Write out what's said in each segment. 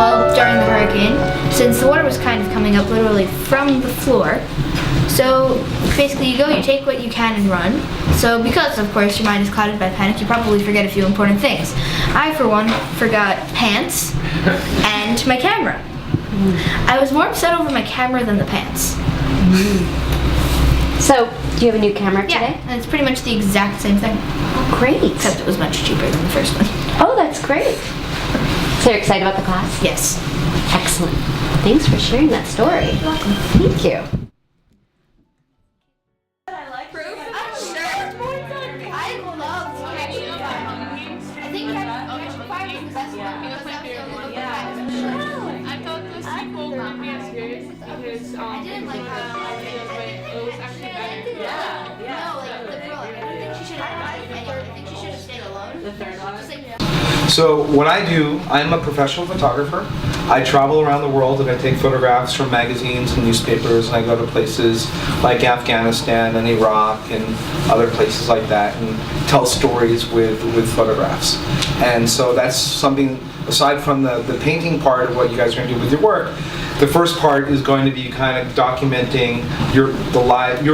well, during the hurricane, since the water was kind of coming up literally from the floor. So basically you go, you take what you can and run. So because of course your mind is clouded by panic, you probably forget a few important things. I for one forgot pants and my camera. I was more upset over my camera than the pants. So, do you have a new camera today? Yeah, and it's pretty much the exact same thing. Oh, great. Except it was much cheaper than the first one. Oh, that's great. So you're excited about the class? Yes. Excellent. Thanks for sharing that story. You're welcome. Thank you. I didn't like how it was actually better. No, like the girl. I don't think she should have. I think she should have stayed alone. The third one. So what I do, I'm a professional photographer. I travel around the world and I take photographs from magazines and newspapers, and I go to places like Afghanistan and Iraq and other places like that and tell stories with photographs. And so that's something, aside from the painting part of what you guys are going to do with your work, the first part is going to be kind of documenting your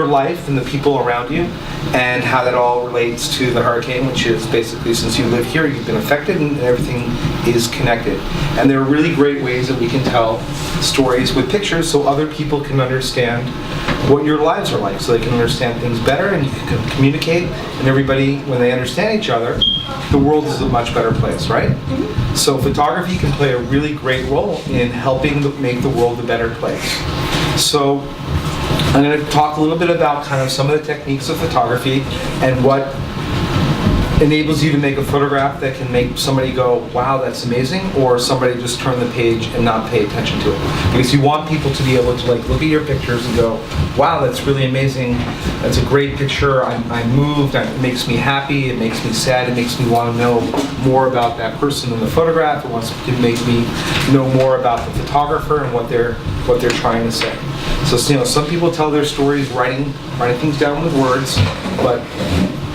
life and the people around you and how that all relates to the hurricane, which is basically, since you live here, you've been affected and everything is connected. And there are really great ways that we can tell stories with pictures so other people can understand what your lives are like, so they can understand things better and you can communicate, and everybody, when they understand each other, the world is a much better place, right? Mm-hmm. So photography can play a really great role in helping make the world a better place. So I'm going to talk a little bit about kind of some of the techniques of photography and what enables you to make a photograph that can make somebody go, wow, that's amazing, or somebody just turn the page and not pay attention to it. Because you want people to be able to like look at your pictures and go, wow, that's really amazing, that's a great picture, I'm moved, it makes me happy, it makes me sad, it makes me want to know more about that person in the photograph, it wants to make me know more about the photographer and what they're trying to say. So some people tell their stories writing things down with words, but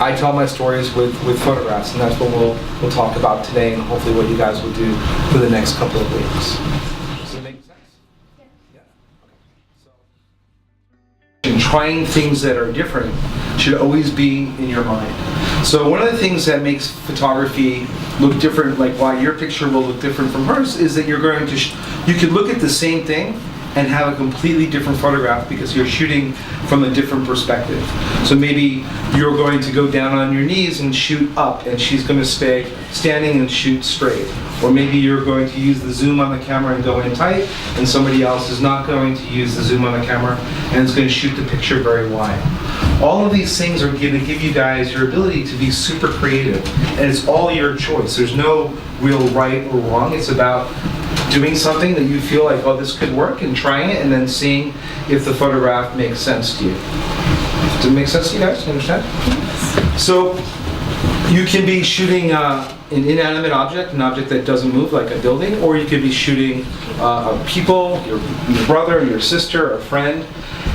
I tell my stories with photographs, and that's what we'll talk about today, and hopefully what you guys will do for the next couple of weeks. Does it make sense? Yeah. Okay. So, trying things that are different should always be in your mind. So one of the things that makes photography look different, like why your picture will look different from hers, is that you're going to you can look at the same thing and have a completely different photograph because you're shooting from a different perspective. So maybe you're going to go down on your knees and shoot up, and she's going to stay standing and shoot straight. Or maybe you're going to use the zoom on the camera and go in tight, and somebody else is not going to use the zoom on the camera and is going to shoot the picture very wide. All of these things are going to give you guys your ability to be super creative, and it's all your choice. There's no real right or wrong. It's about doing something that you feel like, oh, this could work, and trying it, and then seeing if the photograph makes sense to you. Does it make sense to you guys? You understand? So you can be shooting an inanimate object, an object that doesn't move, like a building, or you could be shooting people, your brother, your sister, a friend.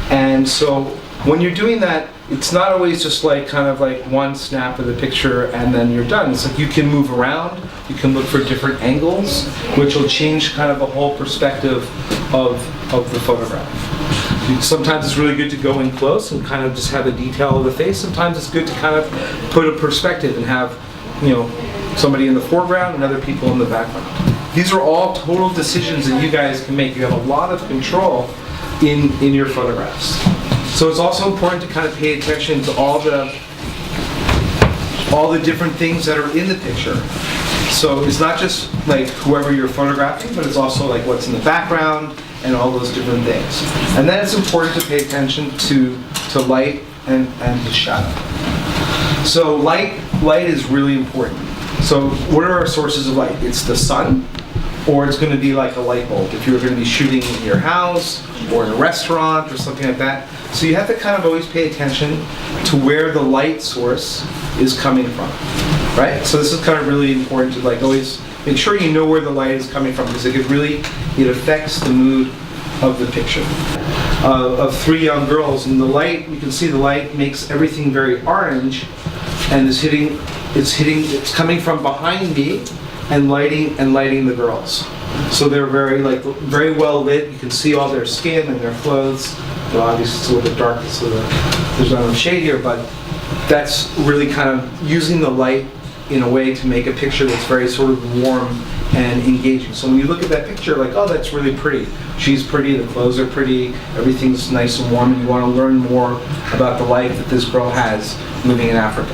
And so when you're doing that, it's not always just like kind of like one snap of the picture and then you're done. It's like you can move around, you can look for different angles, which will change kind of the whole perspective of the photograph. Sometimes it's really good to go in close and kind of just have a detail of the face. Sometimes it's good to kind of put a perspective and have, somebody in the foreground and other people in the background. These are all total decisions that you guys can make. You have a lot of control in your photographs. So it's also important to kind of pay attention to all the different things that are in the picture. So it's not just like whoever you're photographing, but it's also like what's in the background and all those different things. And then it's important to pay attention to light and to shadow. So light is really important. So what are our sources of light? It's the sun, or it's going to be like a light bulb if you're going to be shooting in your house or in a restaurant or something like that. So you have to kind of always pay attention to where the light source is coming from, right? So this is kind of really important to like always make sure you know where the light is coming from, because it affects the mood of the picture. Of three young girls, and the light, you can see the light makes everything very orange, and it's coming from behind me, and lighting the girls. So they're very well lit. You can see all their skin and their clothes. Though obviously it's a little bit dark, so there's not enough shade here, but that's really kind of using the light in a way to make a picture that's very sort of warm and engaging. So when you look at that picture, like, oh, that's really pretty. She's pretty, the clothes are pretty, everything's nice and warm, and you want to learn more about the life that this girl has living in Africa.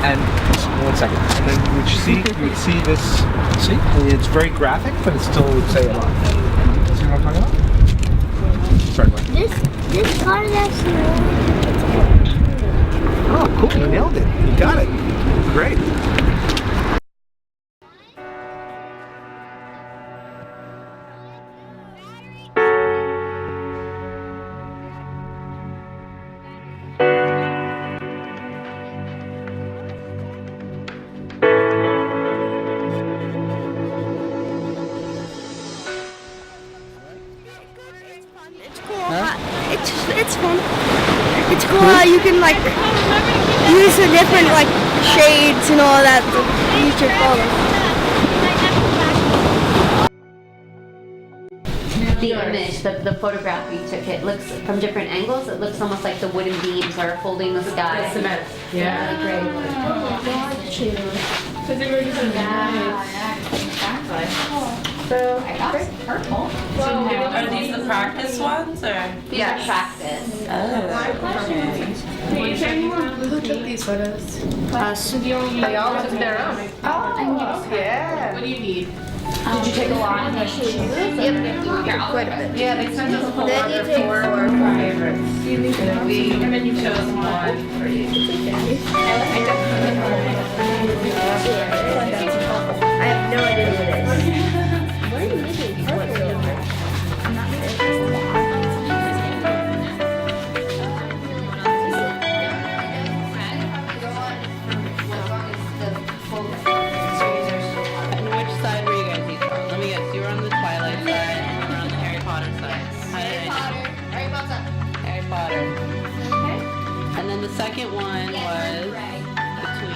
And one second. And then you would see this. See, it's very graphic, but it still would say a lot. See what I'm talking about? Sorry, go ahead. This part of that Oh, cool! You nailed it. You got it. Great. It's fun. It's cool how you can like use the different like shades and all that to use your colors. The image, the photograph you took, it looks from different angles. It looks almost like the wooden beams are holding the sky. Cement. Yeah. Great. Because they were just in exactly. So, purple. Are these the practice ones or? These are practice. Who took these photos? Us. They all took their own. Oh, yeah. What do you need? Did you take a lot of shoes? Yep. Quite a bit. Yeah, they sent us four. Then you take four favorites. And then you chose one for you. I have no idea who it is. And which side were you guys each on? Let me guess, you were on the Twilight side and you were on the Harry Potter side. Harry Potter. And then the second one was between.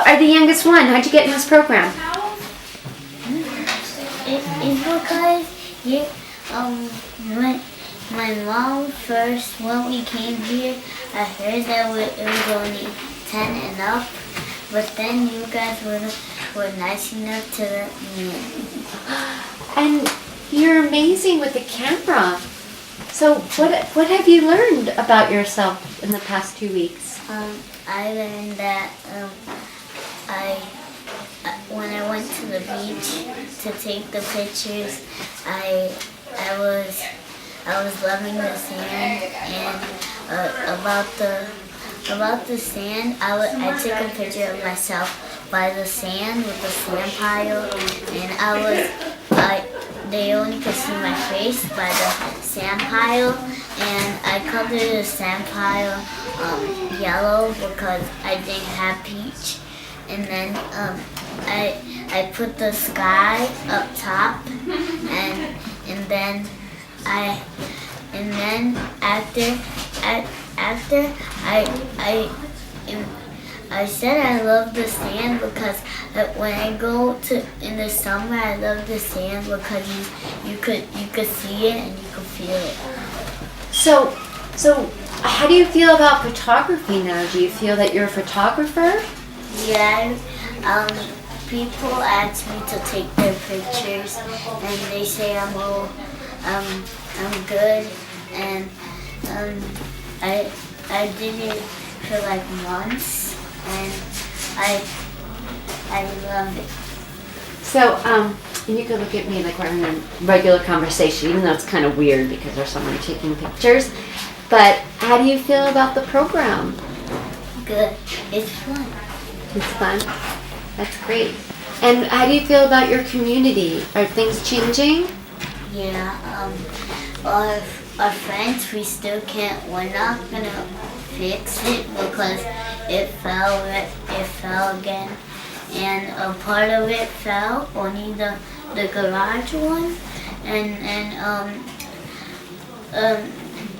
are the youngest one. How'd you get in this program? It's because when my mom first, when we came here, I heard that it was only 10 and up, but then you guys were nice enough to let me in. And you're amazing with the camera. So what have you learned about yourself in the past 2 weeks? I learned that when I went to the beach to take the pictures, I was loving the sand, and about the sand, I took a picture of myself by the sand with the sand pile, and they only could see my face by the sand pile, and I colored the sand pile yellow because I didn't have peach, and then I put the sky up top, and then after I said I love the sand because when I go in the summer, I love the sand because you could see it and you could feel it. So how do you feel about photography now? Do you feel that you're a photographer? Yeah, people ask me to take their pictures, and they say I'm good, and I did it for like months, and I love it. So, and you can look at me like we're having a regular conversation, even though it's kind of weird because there's someone taking pictures. But how do you feel about the program? Good. It's fun. It's fun. That's great. And how do you feel about your community? Are things changing? Yeah. Our friends, we still can't. We're not gonna fix it because it fell again, and a part of it fell, only the garage one, and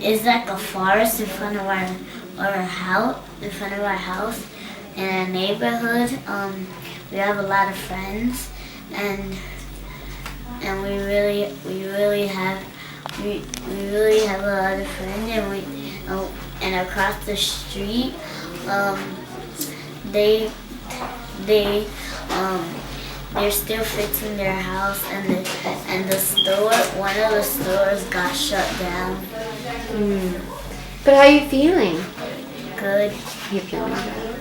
it's like a forest in front of our house, in our neighborhood. We have a lot of friends, and we really have a lot of friends, and across the street, they're still fixing their house, and the store, one of the stores got shut down. But how are you feeling? Good. You're feeling good.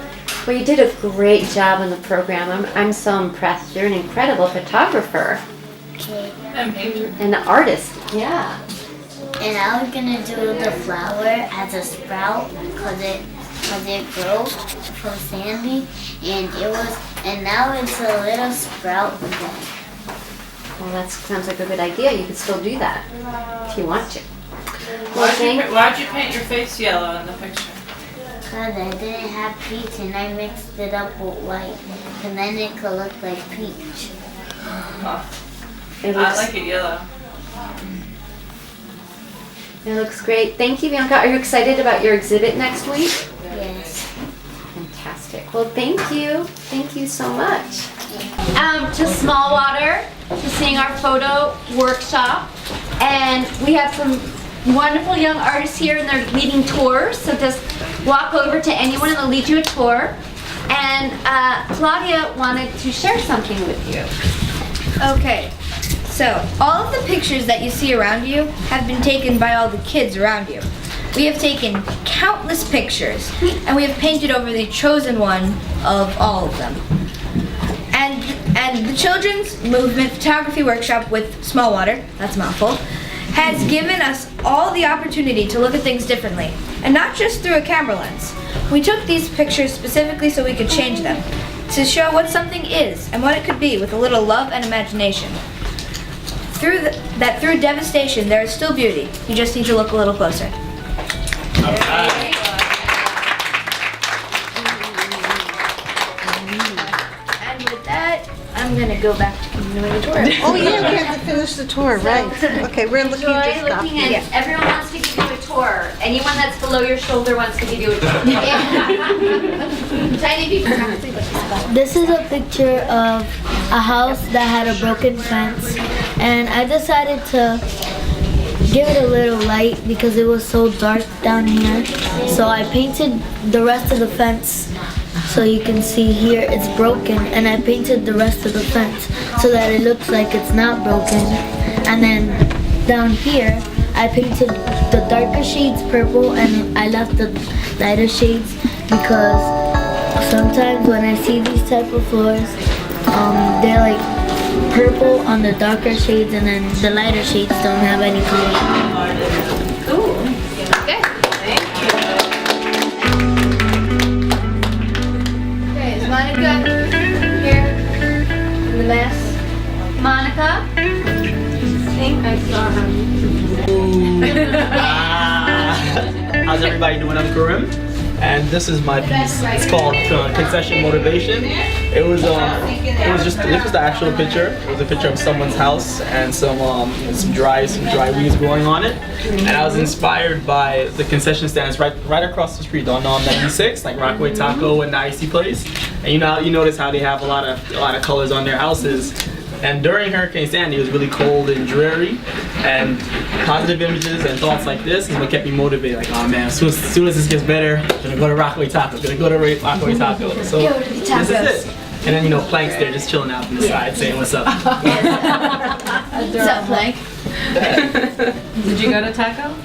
Well, you did a great job on the program. I'm so impressed. You're an incredible photographer Okay. and an artist. Yeah. And I was gonna do the flower as a sprout because it grew from Sandy, and now it's a little sprout again. Well, that sounds like a good idea. You could still do that if you want to. Why'd you paint your face yellow in the picture? Because I didn't have peach, and I mixed it up with white, and then it could look like peach. It I looks, like it yellow. it looks great. Thank you, Bianca. Are you excited about your exhibit next week? Yes. Fantastic. Well, thank you. Thank you so much. To Smallwater to seeing our photo workshop, and we have some wonderful young artists here, and they're leading tours. So just walk over to anyone, and they'll lead you a tour. And Claudia wanted to share something with you. Okay, so all of the pictures that you see around you have been taken by all the kids around you. We have taken countless pictures, and we have painted over the chosen one of all of them. And the Children's Movement Photography Workshop with Smallwater, that's a mouthful, has given us all the opportunity to look at things differently, and not just through a camera lens. We took these pictures specifically so we could change them, to show what something is and what it could be with a little love and imagination. Through devastation, there is still beauty. You just need to look a little closer. And with that, I'm gonna go back to continuing the tour. Oh, yeah, we have to finish the tour, right. Okay, we're looking Enjoy to stop. looking, and everyone wants to give you a tour. Anyone that's below your shoulder wants to give you a tour. Tiny people. This is a picture of a house that had a broken fence, and I decided to give it a little light because it was so dark down here. So I painted the rest of the fence. So you can see here it's broken, and I painted the rest of the fence so that it looks like it's not broken. And then down here I painted the darker shades purple, and I left the lighter shades because sometimes when I see these type of floors, they're like purple on the darker shades, and then the lighter shades don't have any color. Ooh. Good. Okay, is Monica here in the mess? Monica? How's everybody doing? I'm Karim, and this is my piece. It's called Concession Motivation. This was the actual picture. It was a picture of someone's house and some dry weeds growing on it. And I was inspired by the concession stands right across the street on 96, like Rockaway Taco and the Icy Place. And you notice how they have a lot of colors on their houses. And during Hurricane Sandy, it was really cold and dreary, and positive images and thoughts like this is what kept me motivated. Like, oh man, as soon as this gets better, I'm gonna go to Rockaway Taco. So this is it. And then Plank's there just chilling out on the side, saying what's up. What's up, Plank? Did you go to Taco?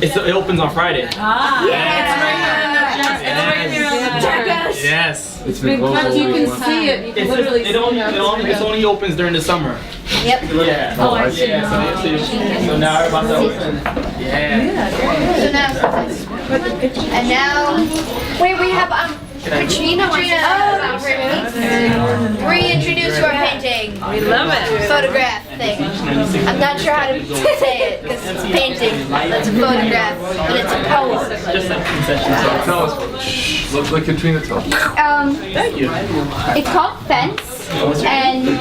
It opens on Friday. Ah, Yes. It's been closed you all can week. see it. You can literally see It only opens during the summer. Yep. Yeah. Oh, I see. So now we're about to open. Yeah. So now, and now, Wait, we have Katrina wants to reintroduce your painting. We love it. Photograph thing. I'm not sure how to say it because it's painting. It's a photograph, but it's a poem. Just like concession. Tell us. Let Katrina tell. Thank you. It's called Fence, and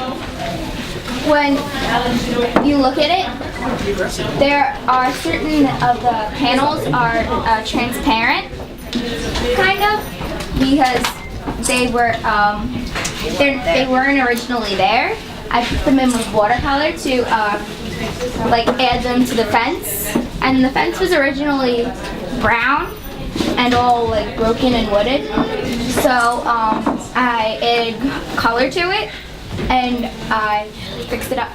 when you look at it, there are certain of the panels are transparent, kind of, because they weren't originally there. I put them in with watercolor to like add them to the fence, and the fence was originally brown and all like broken and wooded. So I added color to it and I fixed it up.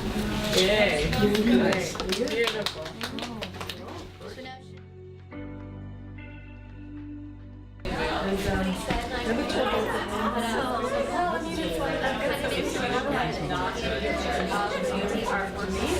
For me,